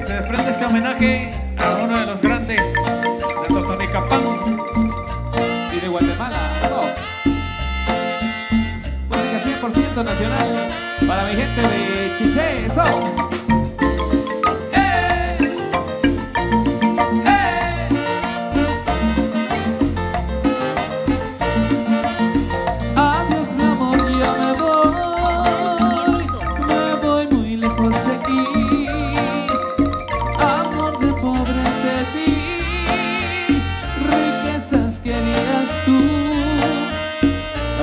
Y se desprende este homenaje a uno de los grandes de Totonicapán y de Guatemala. Música 100% nacional para mi gente de Chiché. Eso.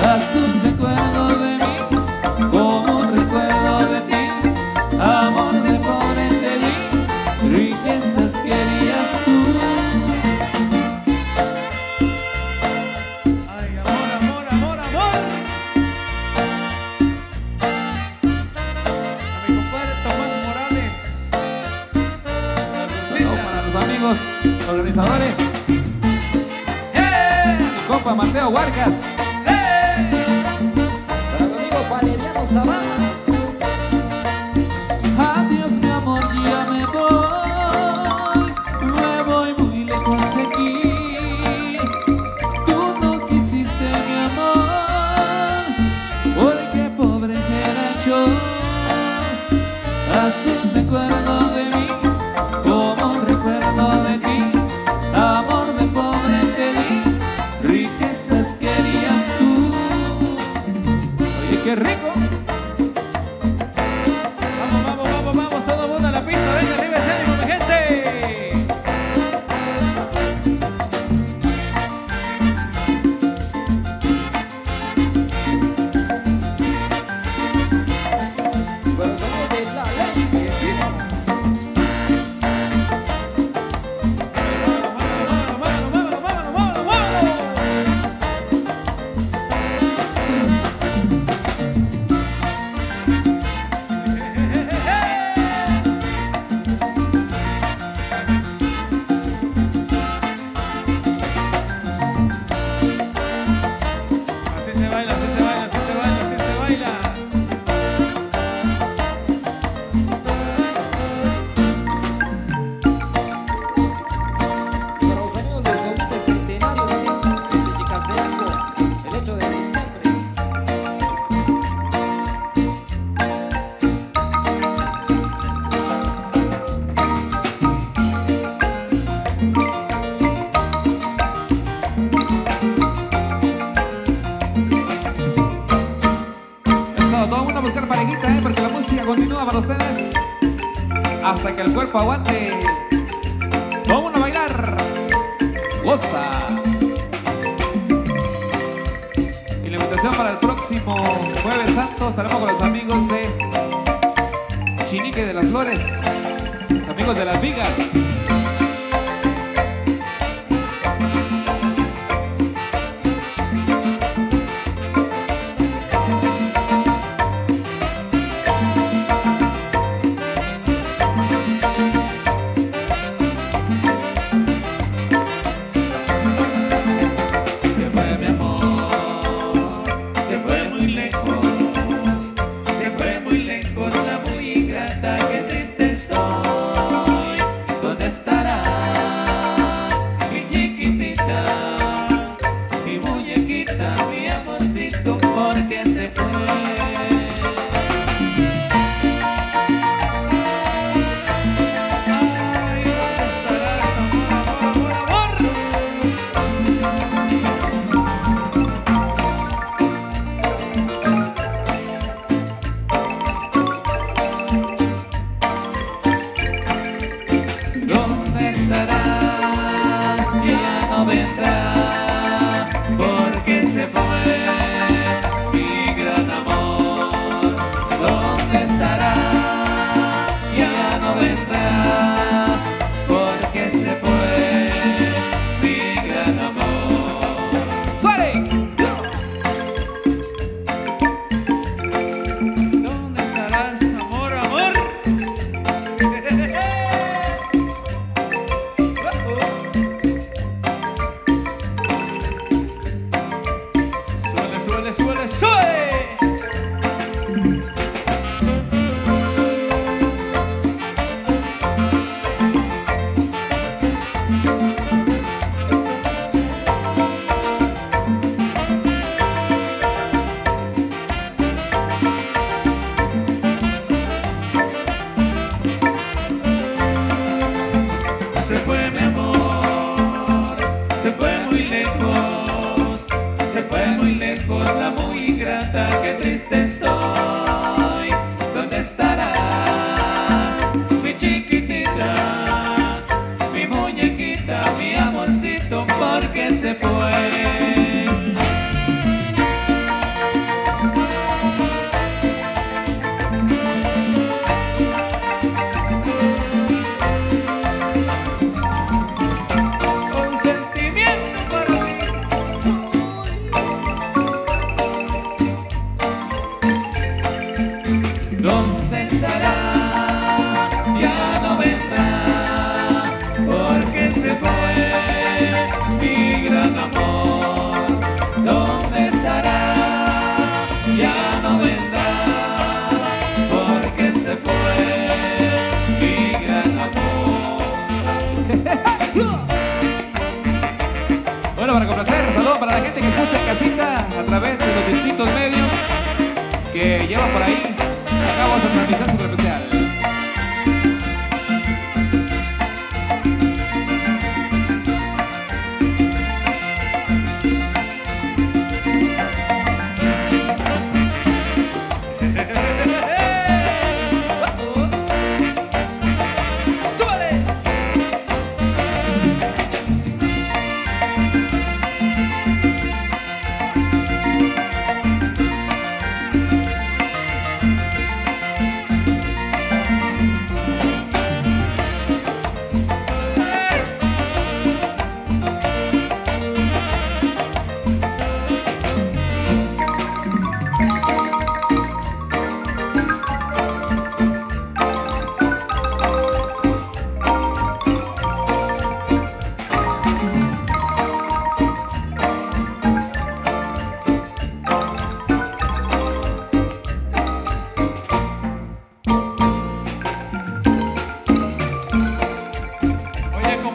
Haz un recuerdo de mí, como un recuerdo de ti. Amor de pobre te di, riquezas querías tú. Ay, amor, amor, amor, amor. A mi compadre Tomás Morales. Saludos para los amigos organizadores. Mi compa Mateo Vargas. Adiós mi amor, ya me voy muy lejos de aquí. Tú no quisiste mi amor, porque pobre era yo. Haz un recuerdo de mí, como un recuerdo de ti. Amor de pobre te di, riquezas querías tú. Oye, qué rico. Porque la música continúa para ustedes hasta que el cuerpo aguante. Vamos a bailar. Goza. Y la invitación para el próximo Jueves Santo estaremos con los amigos de Chinique de las Flores, los amigos de Las Vigas. ¿Dónde está? escriban por ahí. Acá vamos a finalizar super especial.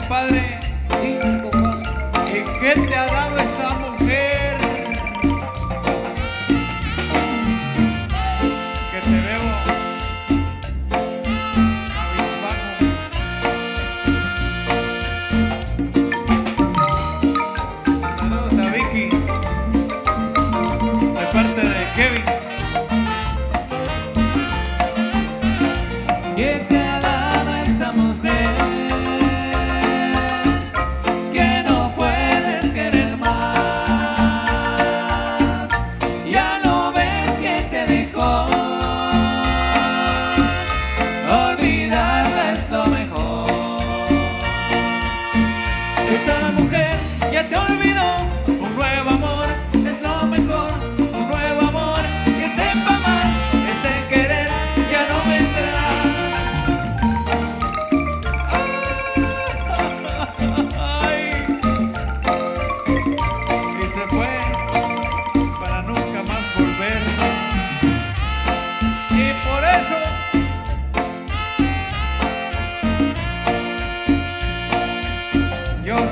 Padre, ¿y qué te ha dado esa mujer? Que te veo cabizbajo. Saludos a Vicky, de parte de Kevin. ¿Qué te ha dado esa mujer? Esa mujer ya te olvidó, un nuevo amor es lo mejor, un nuevo amor que sepa amar, ese querer ya no vendrá. Ay. Y se fue para nunca más volver. Y por eso lloro.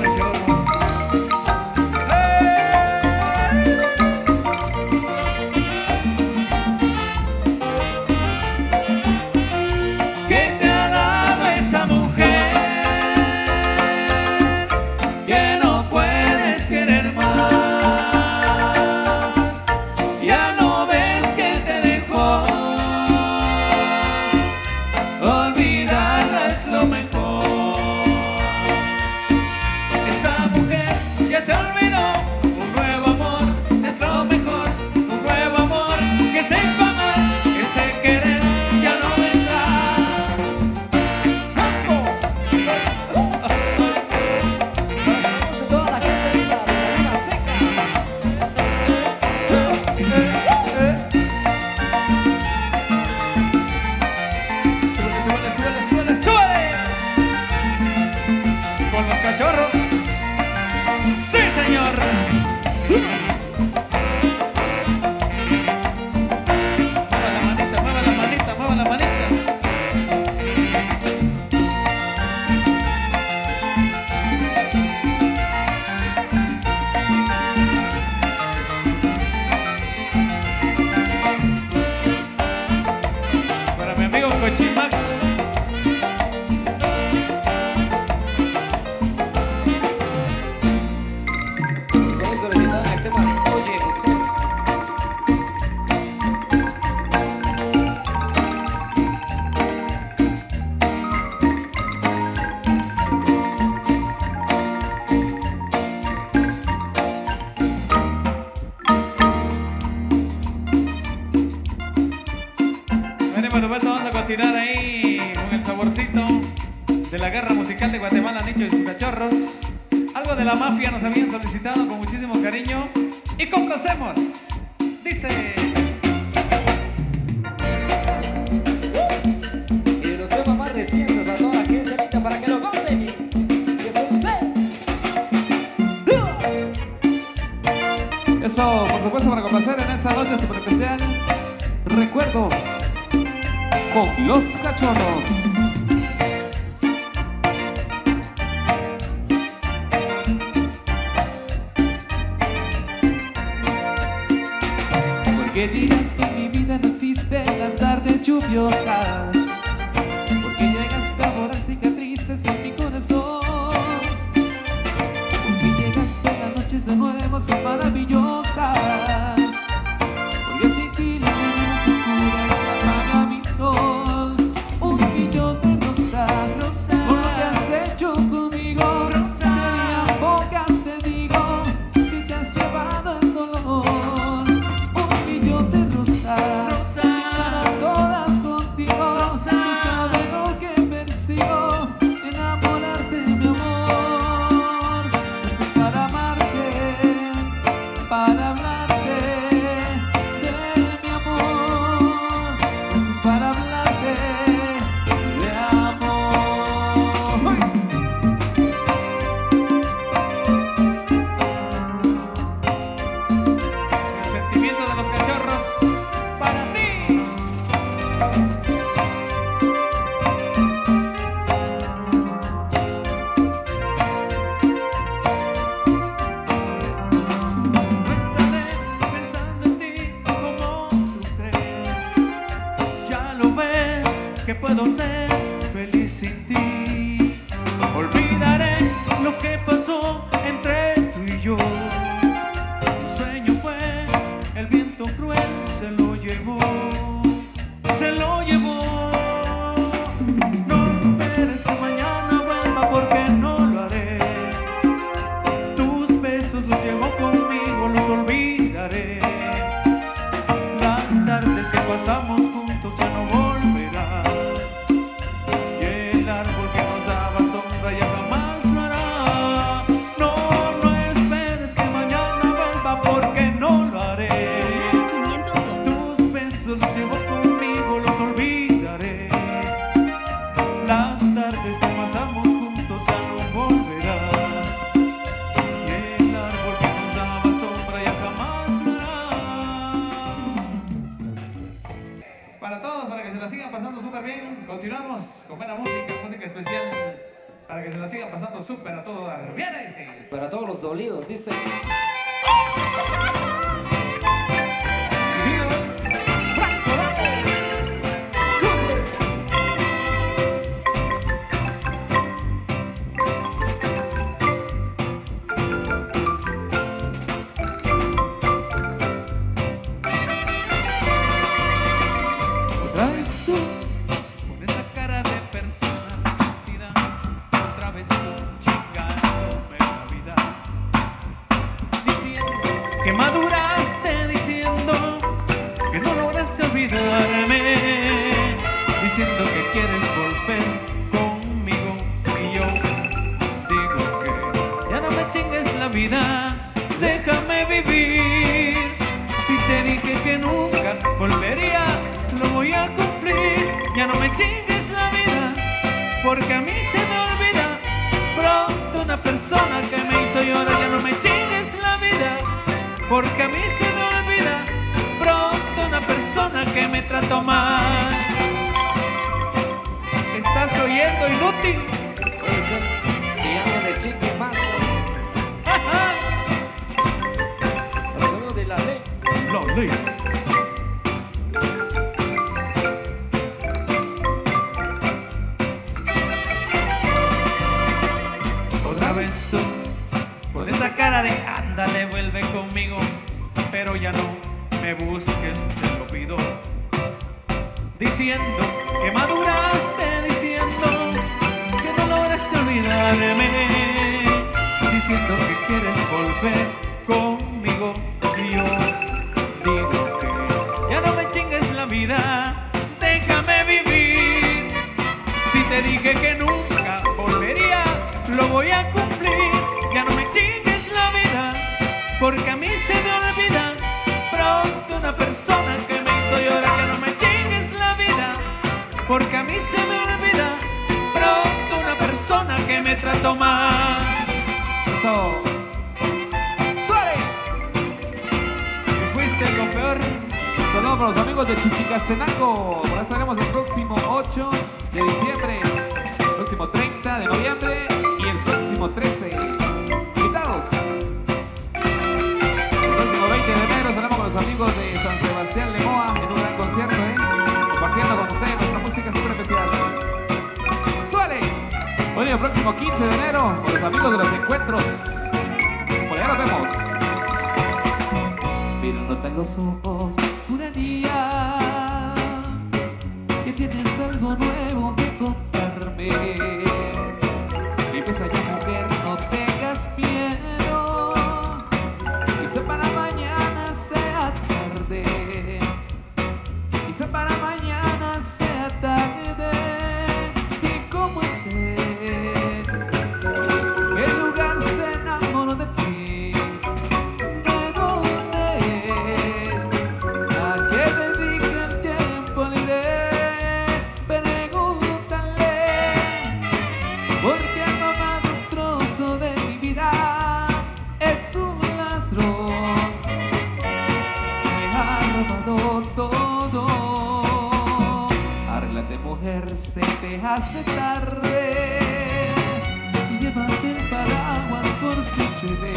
¿Qué te ha dado esa mujer que no puedes querer más? Ya no ves que te dejó, olvidarla es lo mejor. Esa mujer ya te olvidó, un nuevo amor es lo mejor, un nuevo amor que sepa amar, ese querer ya no vendrá. Toda la gente linda de la Luna Seca. Súbele. Con los cachorros. ¡Sí, señor! Mueva la manita, mueva la manita. Para mi amigo Cochimax. Con eso le quitan el tema de Oye Mujer. Bueno, por supuesto vamos a continuar ahí con el saborcito de la guerra musical de Guatemala, Nicho y sus cachorros. Algo de la mafia nos habían solicitado con muchísimo cariño y complacemos. Dice... Y los temas más recientes a toda la gente linda para que lo gocen. Que se dice. Eso, por supuesto, para complacer en esta noche super especial. Recuerdos con los cachorros. Porque dirás que mi vida no existe lluviosas, porque llegaste a borrar cicatrices en mi corazón, porque llegaste las noches de nuevo son maravillosas, porque sin ti las mañanas oscuras apaga mi sol. Un millón de rosas, por lo que has hecho conmigo, serían pocas, te digo, si te has llevado el dolor. Un millón de rosas, para todas contigo, tú sabes lo que persigo, enamorarte, mi amor. Eso es para amarte, para hablarte de mi amor. Eso es para hablarte de amor. El sentimiento de los cachorros para ti. No estaré pensando en ti como tú crees. Ya lo ves que puedo ser feliz sin ti. Olvidaré lo que pasó entre tú y yo. Un sueño fue, el viento cruel se lo llevó, se lo llevó. No esperes que mañana vuelva porque no lo haré. Tus besos los llevo conmigo, los olvidaré. Las tardes que pasamos juntos ya no volverán. Y el árbol que nos daba sombra ya jamás lo hará. No, no esperes que mañana vuelva porque no lo haré. Tus besos los llevo conmigo, los olvidaré. Las tardes que pasamos juntos ya no volverán. Y el árbol que nos daba sombra ya jamás lo hará. Para todos, para que se la sigan pasando súper bien. Continuamos con buena música, música especial. Para que se la sigan pasando súper a todo dar. ¡Viene! Dice. Para todos los dolidos, dice. Franco López. Otra vez tú, Con esa cara de persona mentira, otra vez tú chingándome la vida. Diciendo que maduraste, diciendo que no lograste olvidarme, diciendo que quieres volver conmigo. Y yo digo que ya no me chingues la vida, déjame vivir. Si te dije que nunca volvería, lo voy a cumplir. Ya no me chingues la vida, porque a mí se me olvida pronto una persona que me hizo llorar. Ya no me chingues la vida, porque a mí se me olvida pronto una persona que me trató mal. ¿Estás oyendo, inútil? dice que ya no le chingue más. Ajá. Al sonido de la ley. La ley. Otra vez tú, con esa cara de ándale, vuelve conmigo, pero ya no me busques, te lo pido. Diciendo que maduraste, diciendo que no lograste olvidarme, diciendo que quieres volver conmigo. Y yo digo que ya no me chingues la vida, déjame vivir. Si te dije que nunca volvería, lo voy a cumplir. Ya no me chingues la vida, porque a mí se me olvida pronto una persona que me hizo llorar. Ya no me chingues la vida, porque a mí se me olvida pronto una persona que me trató mal. Eso. ¡Suave! Y fuiste lo peor. Saludos para los amigos de Chichicastenango. Por ahí estaremos el próximo 8 de diciembre, el próximo 30 de noviembre y el próximo 13. Invitados. El próximo 20 de enero estaremos con los amigos de San Sebastián Lemoa en un gran concierto, compartiendo con nosotros. Bueno, y el próximo 15 de enero, con los amigos de los encuentros. Por allá nos vemos. Mirándote a los ojos, juraría que tienes algo nuevo que contarme. Empieza ya, mujer, no tengas miedo. Quizá para mañana sea tarde. Quizá para mañana sea tarde. ¿Y cómo es él? ¿Qué lugar se enamoró de ti? ¿De dónde es? ¿A qué dedica el tiempo libre? Pregúntale. Porque ha robado un trozo de mi vida. Es un ladrón. Me ha robado todo. Arréglate, mujer, se te hace tarde. Llévate el paraguas por si llueve.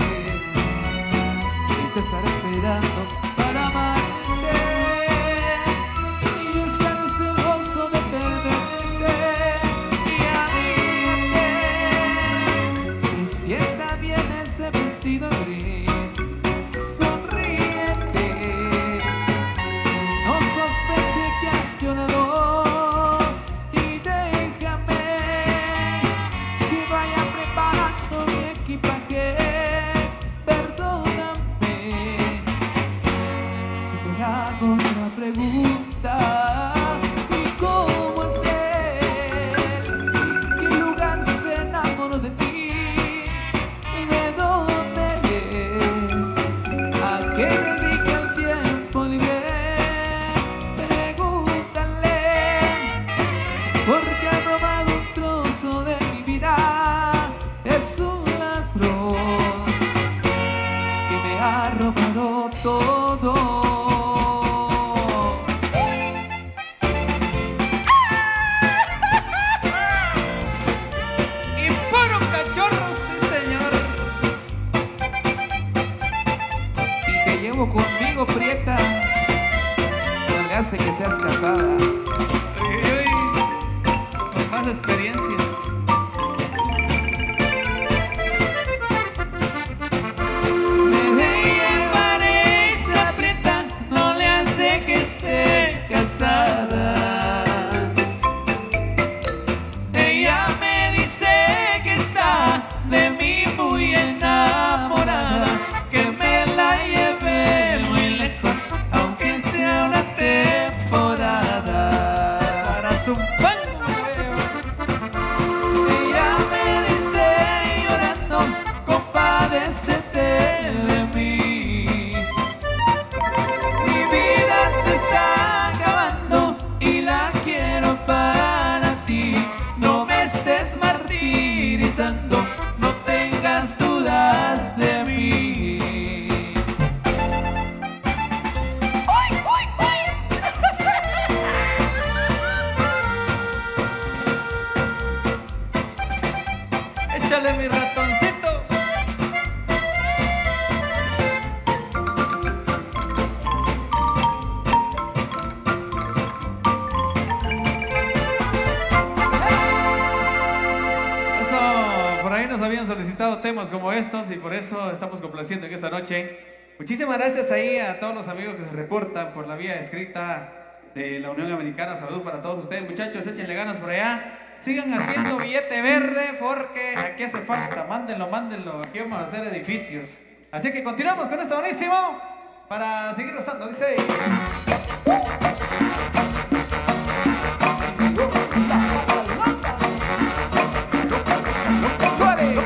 Y te estaré esperando para amarte. Y estaré celoso de perderte. Y amarte. Y sienta bien ese vestido gris. Sonríete. No sospeche que has llorado. Y déjame que vaya preparando mi equipaje. Perdóname si te hago otra pregunta. ¿Y cómo es él? ¿Qué lugar se enamoró de ti? ¿De dónde es? ¿A qué dedica el tiempo libre? Pregúntale. Porque ha robado un trozo de mi vida. Es un ladrón que me ha robado todo. Y puro cachorro, sí señor. Y te llevo conmigo, prieta. No le hace que seas casada. Uy, uy, con más experiencia. Me llevaré esa prieta. No le hace que esté casada. Ella me dice que está de mí muy enamorada. Que me la lleve muy lejos, aunque sea una temporada. Para su pan, Ella me dice llorando, compadécete de mí. Mi vida se está acabando y la quiero para ti. No me estés martirizando, no tengas dudas de mí. échale mi ratoncito. Eso, por ahí nos habían solicitado temas como estos y por eso estamos complaciendo en esta noche. Muchísimas gracias ahí a todos los amigos que se reportan por la vía escrita de la Unión Americana. Saludos para todos ustedes, muchachos, échenle ganas por allá. Sigan haciendo billete verde porque aquí hace falta. Mándenlo, mándenlo. Aquí vamos a hacer edificios. Así que continuamos con esto buenísimo para seguir gozando. Dice... ¡Suele!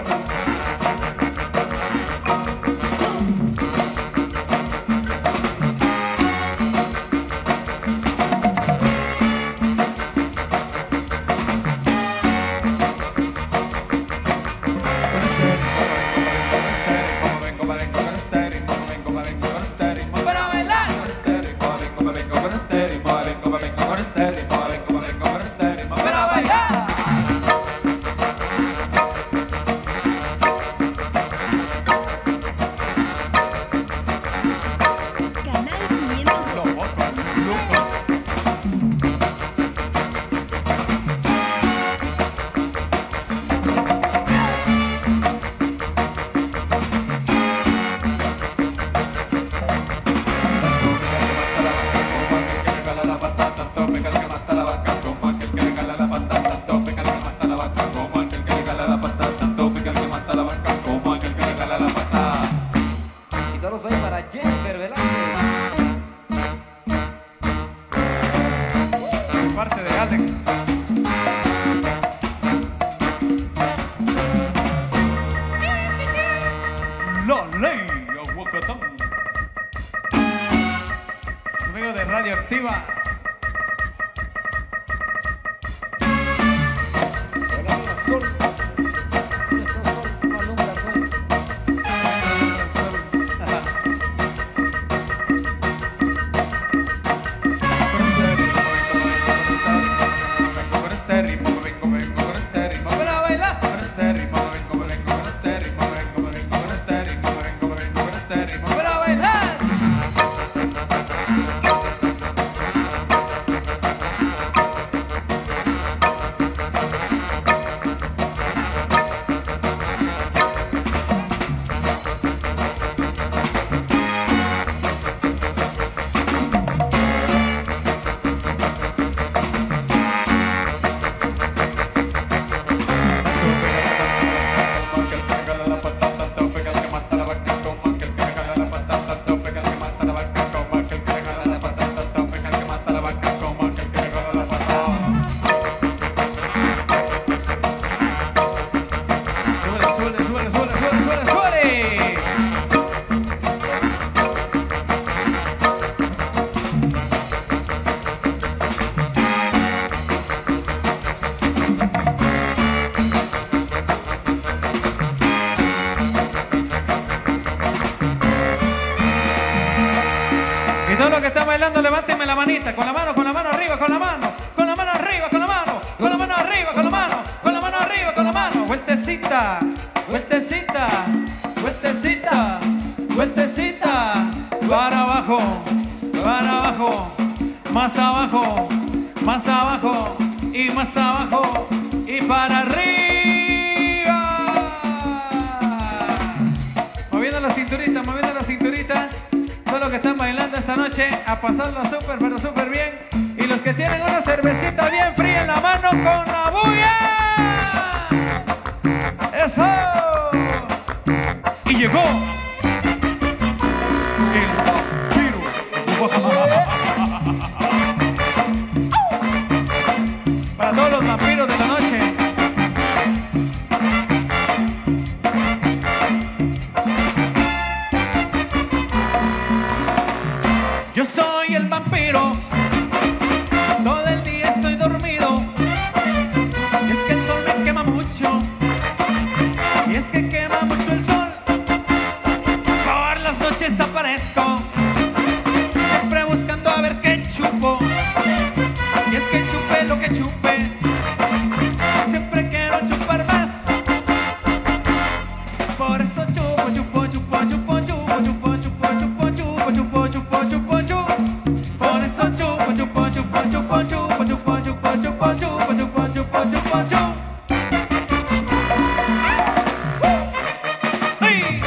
Para bailar. este ritmo, vengo con este ritmo para bailar. Con este ritmo, vengo con este ritmo, vengo con este ritmo, vengo con este ritmo para bailar. Todo lo que está bailando, levánteme la manita, con la mano arriba, con la mano arriba, con la mano arriba, con la mano arriba, con la mano. Vueltecita, vueltecita, vueltecita, vueltecita. Para abajo, más abajo, más abajo y más abajo y para arriba. Moviendo la cinturita, moviendo la cinturita. Todos los que están bailando esta noche a pasarlo súper, pero súper bien. Y los que tienen una cervecita bien fría en la mano con la bulla. ¡Eso! Y llegó el vampiro. Para todos los vampiros de la noche. Yo soy el vampiro, todo el día estoy dormido. Y es que el sol me quema mucho, y es que quema mucho el sol. Por las noches aparezco, siempre buscando a ver qué chupo. Y es que chupe lo que chupe, siempre quiero chupar más. Por eso chupo, chupo, chupo, chupo, chupo, chupo, chupo, chupo, chupo, chupo, chupo, chupo, chupo. Por eso chupo, chupo, chupo, chupo, chupo, chupo, chupo, chupo, chupo, chupo, chupo, chupo, chupo. ¡Ay!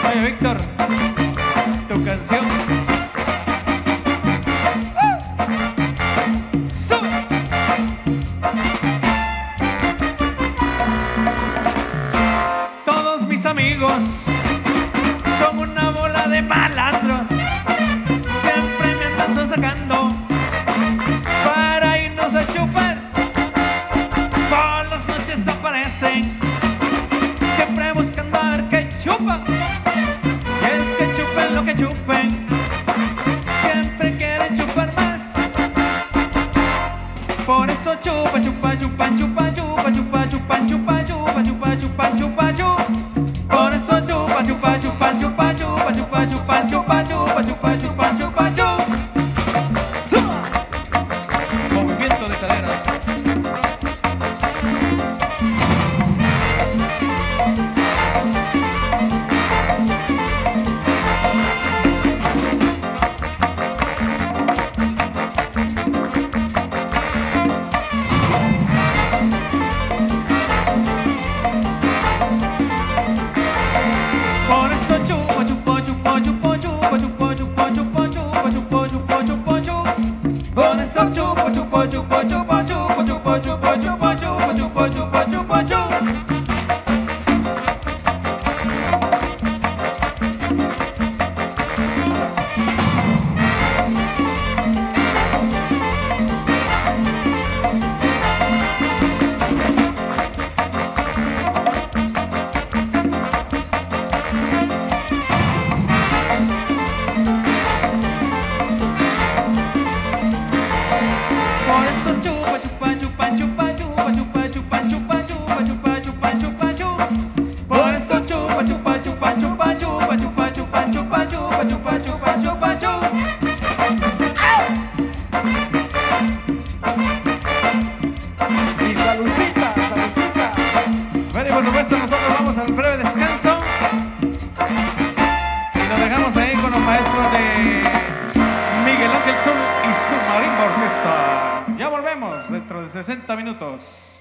Oye, Víctor, tu canción. ¡Sube! Todos mis amigos son una bola de malandros. Siempre me andan sacando para irnos a chupar. Por las noches aparecen, siempre buscando a ver qué chupa. Y es que chupen lo que chupen, siempre quieren chupar más. Por eso chupa, chupa, chupa, chupa, chupa, chupa, chupa, chupa, chupa, chupa, chupa, chupa, chupa. Por eso chupa, chupa, chupa, chupa, chupa, chupa, chupa, chupa, chupa, chupa, chupa, chupa, chupa. Movimiento de cadera. Por eso chupo, chupo, chupo, chupo, chupo, chupo, chupo, chupo, chupo, chupo, chupo, chupo, chupo. Por eso chupo, chupo, chupo, chupo, chupo, chupo, chupo, chupo, chupo, chupo, chupo, chupo, chupo. Por eso chupa, chupa, chupa, chupa, chupa, chupa, chupa, chupa, chupa, chupa, chupa, chupa, chupa. Por eso chupa, chupa, chupa, chupa, chupa, chupa, chupa, chupa, chupa, chupa, chupa, chupa, chupa. 60 minutos.